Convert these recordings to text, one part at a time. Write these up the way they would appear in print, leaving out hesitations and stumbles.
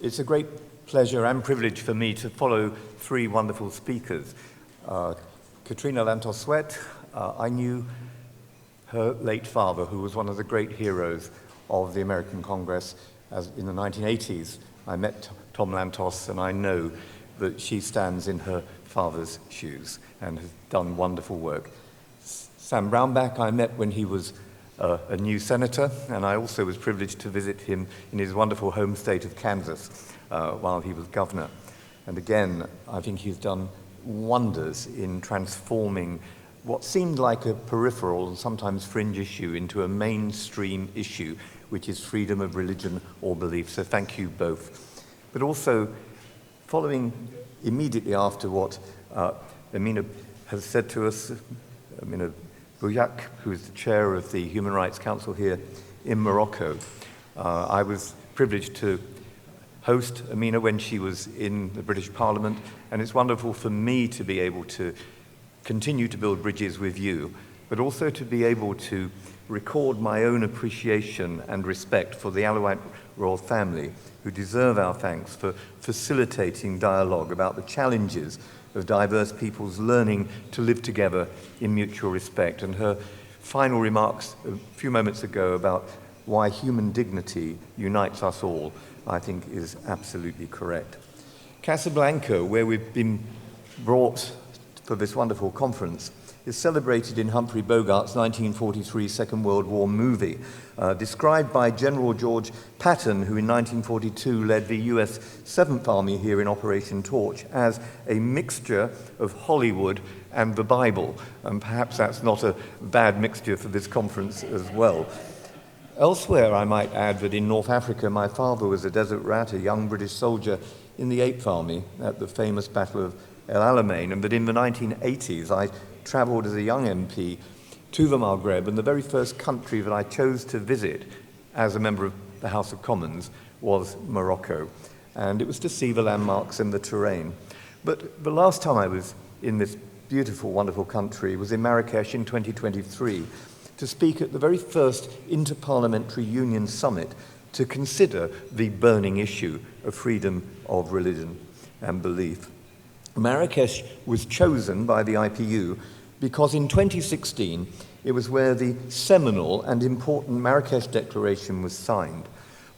It's a great pleasure and privilege for me to follow three wonderful speakers. Katrina Lantos-Sweat, I knew her late father, who was one of the great heroes of the American Congress in the 1980s. I met Tom Lantos, and I know that she stands in her father's shoes and has done wonderful work. Sam Brownback I met when he was a new senator, and I also was privileged to visit him in his wonderful home state of Kansas while he was governor. And again, I think he's done wonders in transforming what seemed like a peripheral and sometimes fringe issue into a mainstream issue, which is freedom of religion or belief. So thank you both. But also, following immediately after what Amina has said to us, Amina Bouyak, who is the chair of the Human Rights Council here in Morocco. I was privileged to host Amina when she was in the British Parliament, and it's wonderful for me to be able to continue to build bridges with you, but also to be able to record my own appreciation and respect for the Alawite royal family, who deserve our thanks for facilitating dialogue about the challenges of diverse peoples learning to live together in mutual respect. And her final remarks a few moments ago about why human dignity unites us all, I think is absolutely correct. Casablanca, where we've been brought for this wonderful conference, is celebrated in Humphrey Bogart's 1943 Second World War movie, described by General George Patton, who in 1942 led the US 7th Army here in Operation Torch, as a mixture of Hollywood and the Bible. And perhaps that's not a bad mixture for this conference as well. Elsewhere, I might add that in North Africa, my father was a desert rat, a young British soldier in the 8th Army at the famous Battle of El Alamein, and that in the 1980s I travelled as a young MP to the Maghreb, and the very first country that I chose to visit as a member of the House of Commons was Morocco, and it was to see the landmarks and the terrain. But the last time I was in this beautiful, wonderful country was in Marrakesh in 2023 to speak at the very first Interparliamentary Union Summit to consider the burning issue of freedom of religion and belief. Marrakesh was chosen by the IPU because in 2016 it was where the seminal and important Marrakesh Declaration was signed.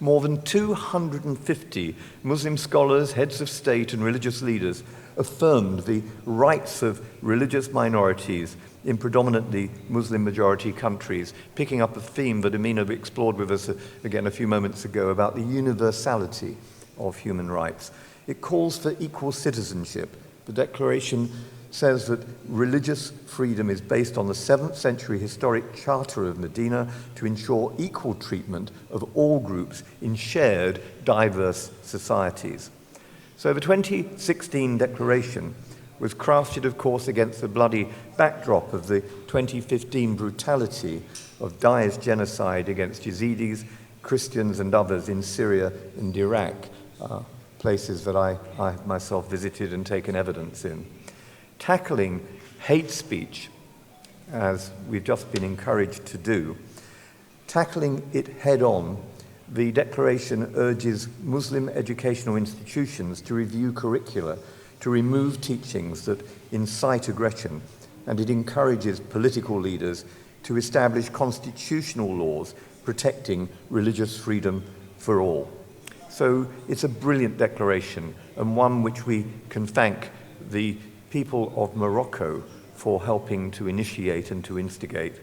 More than 250 Muslim scholars, heads of state and religious leaders affirmed the rights of religious minorities in predominantly Muslim-majority countries, picking up a theme that Amina explored with us again a few moments ago about the universality of human rights. It calls for equal citizenship. The Declaration says that religious freedom is based on the 7th century historic Charter of Medina to ensure equal treatment of all groups in shared, diverse societies. So the 2016 Declaration was crafted, of course, against the bloody backdrop of the 2015 brutality of Daesh genocide against Yazidis, Christians and others in Syria and Iraq, places that I myself visited and taken evidence in. Tackling hate speech, as we've just been encouraged to do, tackling it head on, the Declaration urges Muslim educational institutions to review curricula, to remove teachings that incite aggression, and it encourages political leaders to establish constitutional laws protecting religious freedom for all. So it's a brilliant declaration, and one which we can thank the people of Morocco for helping to initiate and to instigate.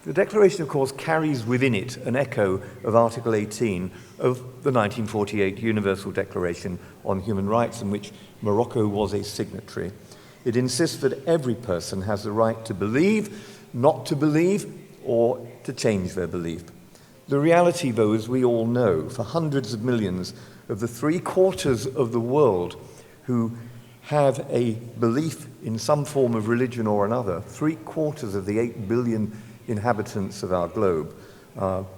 The declaration, of course, carries within it an echo of Article 18 of the 1948 Universal Declaration on Human Rights, in which Morocco was a signatory. It insists that every person has the right to believe, not to believe, or to change their belief. The reality, though, as we all know, for hundreds of millions of the 3/4 of the world who have a belief in some form of religion or another, 3/4 of the 8 billion inhabitants of our globe,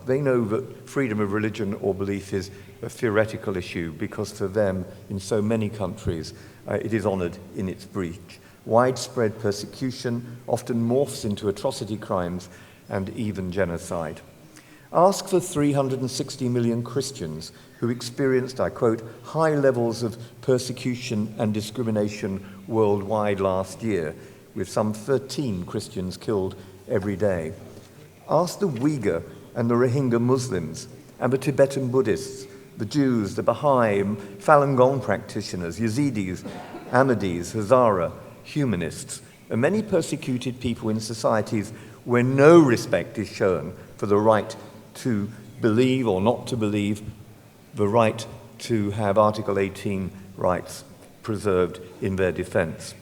they know that freedom of religion or belief is a theoretical issue because for them, in so many countries, it is honoured in its breach. Widespread persecution often morphs into atrocity crimes and even genocide. Ask for 360 million Christians who experienced, I quote, high levels of persecution and discrimination worldwide last year, with some 13 Christians killed every day. Ask the Uyghur and the Rohingya Muslims and the Tibetan Buddhists, the Jews, the Baha'i, Falun Gong practitioners, Yazidis, Ahmadis, Hazara, humanists, and many persecuted people in societies where no respect is shown for the right to believe or not to believe, the right to have Article 18 rights preserved in their defense.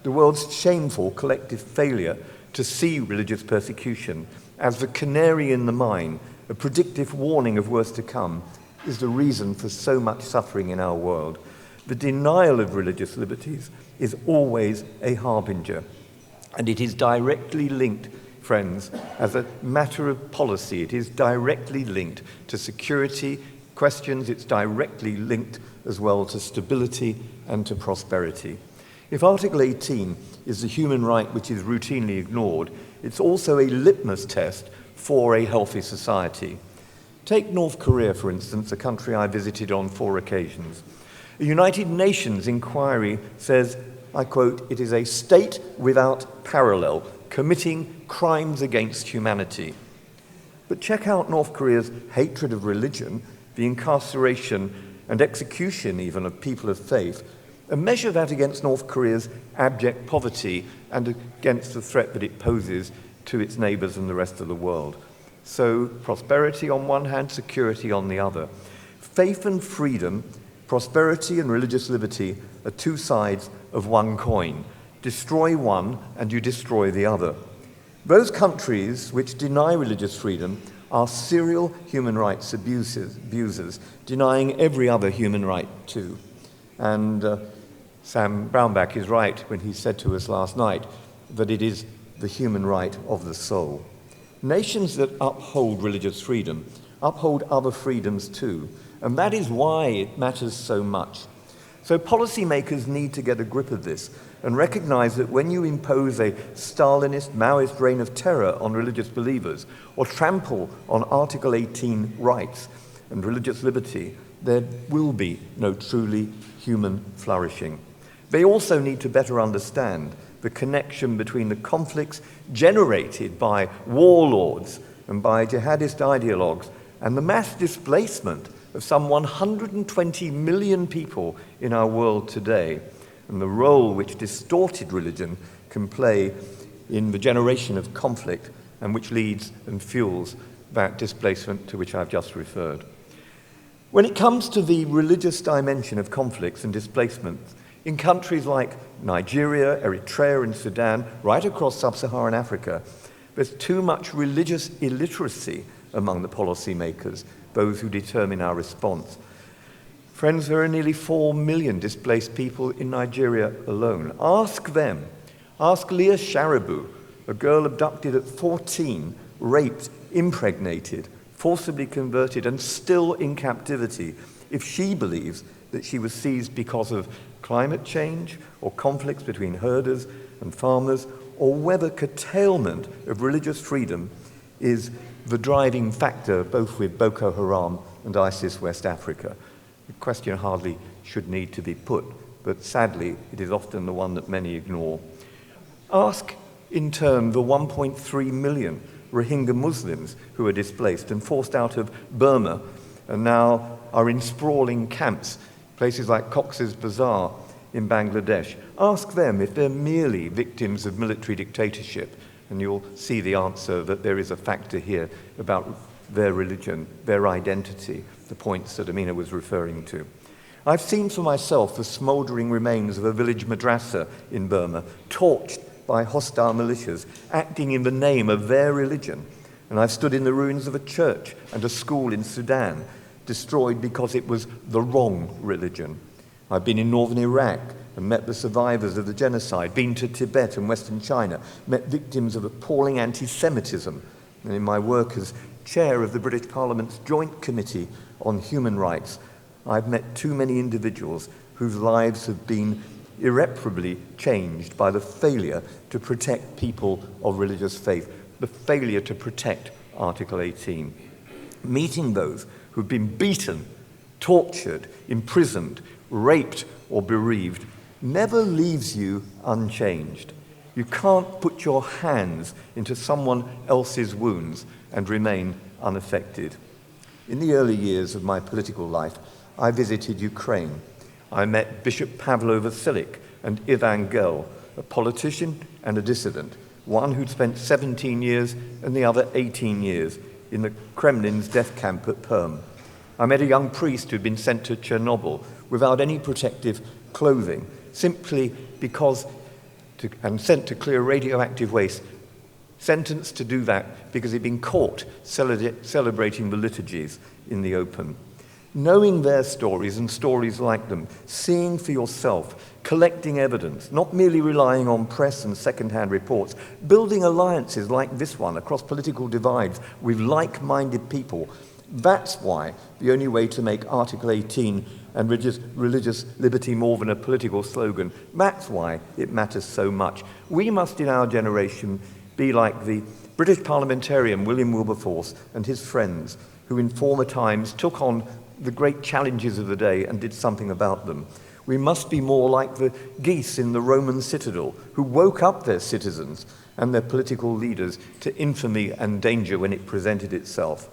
The world's shameful collective failure to see religious persecution as the canary in the mine, a predictive warning of worse to come, is the reason for so much suffering in our world. The denial of religious liberties is always a harbinger, and it is directly linked, friends, as a matter of policy. It is directly linked to security questions. It's directly linked as well to stability and to prosperity. If Article 18 is the human right which is routinely ignored, it's also a litmus test for a healthy society. Take North Korea, for instance, a country I visited on 4 occasions. A United Nations inquiry says, I quote, "It is a state without parallel, committing crimes against humanity." But check out North Korea's hatred of religion, the incarceration and execution even of people of faith, and measure that against North Korea's abject poverty and against the threat that it poses to its neighbors and the rest of the world. So prosperity on one hand, security on the other. Faith and freedom, prosperity and religious liberty are 2 sides of one coin. Destroy one and you destroy the other. Those countries which deny religious freedom are serial human rights abusers, denying every other human right too. And Sam Brownback is right when he said to us last night that it is the human right of the soul. Nations that uphold religious freedom uphold other freedoms too, and that is why it matters so much. So policymakers need to get a grip of this and recognize that when you impose a Stalinist, Maoist reign of terror on religious believers or trample on Article 18 rights and religious liberty, there will be no truly human flourishing. They also need to better understand the connection between the conflicts generated by warlords and by jihadist ideologues and the mass displacement of some 120 million people in our world today, and the role which distorted religion can play in the generation of conflict and which leads and fuels that displacement to which I've just referred. When it comes to the religious dimension of conflicts and displacements, in countries like Nigeria, Eritrea, and Sudan, right across sub-Saharan Africa, there's too much religious illiteracy among the policymakers, those who determine our response. Friends, there are nearly 4 million displaced people in Nigeria alone. Ask them. Ask Leah Sharibu, a girl abducted at 14, raped, impregnated, forcibly converted, and still in captivity, if she believes that she was seized because of climate change or conflicts between herders and farmers, or whether curtailment of religious freedom is the driving factor both with Boko Haram and ISIS West Africa. The question hardly should need to be put, but sadly it is often the one that many ignore. Ask in turn the 1.3 million Rohingya Muslims who are displaced and forced out of Burma and now are in sprawling camps, places like Cox's Bazar in Bangladesh. Ask them if they're merely victims of military dictatorship, and you'll see the answer that there is a factor here about their religion, their identity, the points that Amina was referring to. I've seen for myself the smouldering remains of a village madrasa in Burma, torched by hostile militias, acting in the name of their religion. And I've stood in the ruins of a church and a school in Sudan, destroyed because it was the wrong religion. I've been in northern Iraq and met the survivors of the genocide, been to Tibet and Western China, met victims of appalling anti-Semitism. And in my work as chair of the British Parliament's Joint Committee on Human Rights, I've met too many individuals whose lives have been irreparably changed by the failure to protect people of religious faith, the failure to protect Article 18. meeting those who've been beaten, tortured, imprisoned, raped, or bereaved never leaves you unchanged. You can't put your hands into someone else's wounds and remain unaffected. In the early years of my political life, I visited Ukraine. I met Bishop Pavlo Vasilik and Ivan Gel, a politician and a dissident, one who'd spent 17 years and the other 18 years in the Kremlin's death camp at Perm. I met a young priest who'd been sent to Chernobyl without any protective clothing, simply because, and sent to clear radioactive waste, sentenced to do that because he'd been caught celebrating the liturgies in the open. Knowing their stories and stories like them, seeing for yourself, collecting evidence, not merely relying on press and second-hand reports, building alliances like this one across political divides with like-minded people, that's why the only way to make Article 18 and religious liberty more than a political slogan, that's why it matters so much. We must, in our generation, be like the British parliamentarian William Wilberforce and his friends, who in former times took on the great challenges of the day and did something about them. We must be more like the geese in the Roman citadel, who woke up their citizens and their political leaders to infamy and danger when it presented itself.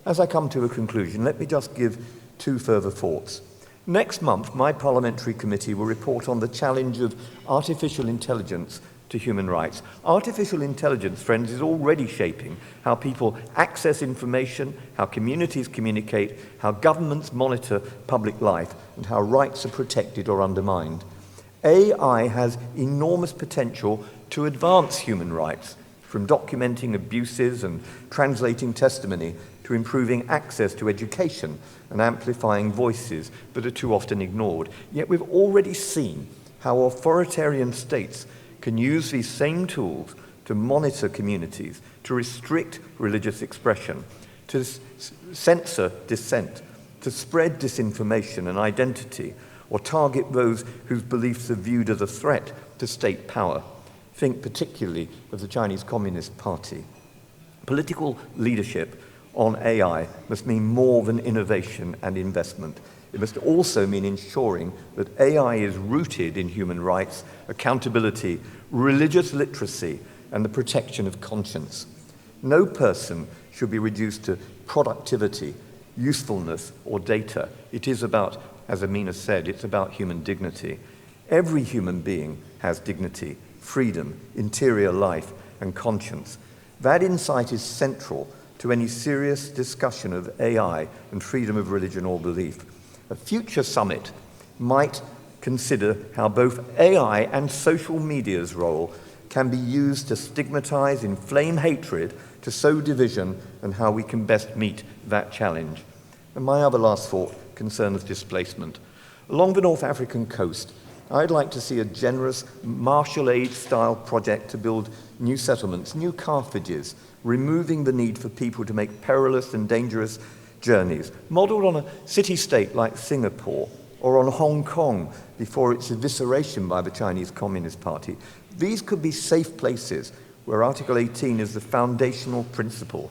As I come to a conclusion, let me just give two further thoughts. Next month, my parliamentary committee will report on the challenge of artificial intelligence to human rights. Artificial intelligence, friends, is already shaping how people access information, how communities communicate, how governments monitor public life, and how rights are protected or undermined. AI has enormous potential to advance human rights, from documenting abuses and translating testimony to improving access to education and amplifying voices that are too often ignored. Yet we've already seen how authoritarian states can use these same tools to monitor communities, to restrict religious expression, to censor dissent, to spread disinformation and identity, or target those whose beliefs are viewed as a threat to state power. Think particularly of the Chinese Communist Party. Political leadership on AI must mean more than innovation and investment. It must also mean ensuring that AI is rooted in human rights, accountability, religious literacy, and the protection of conscience. No person should be reduced to productivity, usefulness, or data. It is about, as Amina said, it's about human dignity. Every human being has dignity, freedom, interior life, and conscience. That insight is central to any serious discussion of AI and freedom of religion or belief. A future summit might consider how both AI and social media's role can be used to stigmatize, inflame hatred, to sow division, and how we can best meet that challenge. And my other last thought concerns displacement. Along the North African coast, I'd like to see a generous Marshall Aid-style project to build new settlements, new Carthages, removing the need for people to make perilous and dangerous journeys, modelled on a city-state like Singapore or on Hong Kong before its evisceration by the Chinese Communist Party. These could be safe places where Article 18 is the foundational principle.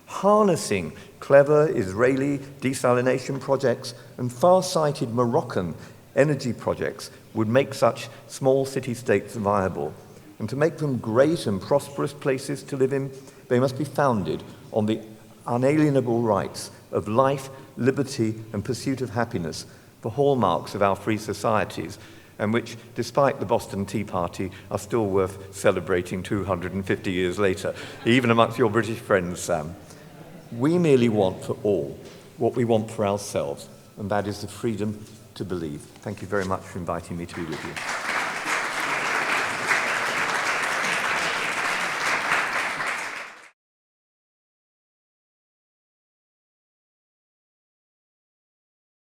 Harnessing clever Israeli desalination projects and far-sighted Moroccan energy projects would make such small city-states viable. And to make them great and prosperous places to live in, they must be founded on the unalienable rights of life, liberty, and pursuit of happiness, the hallmarks of our free societies, and which, despite the Boston Tea Party, are still worth celebrating 250 years later, even amongst your British friends, Sam. We merely want for all what we want for ourselves, and that is the freedom to believe. Thank you very much for inviting me to be with you.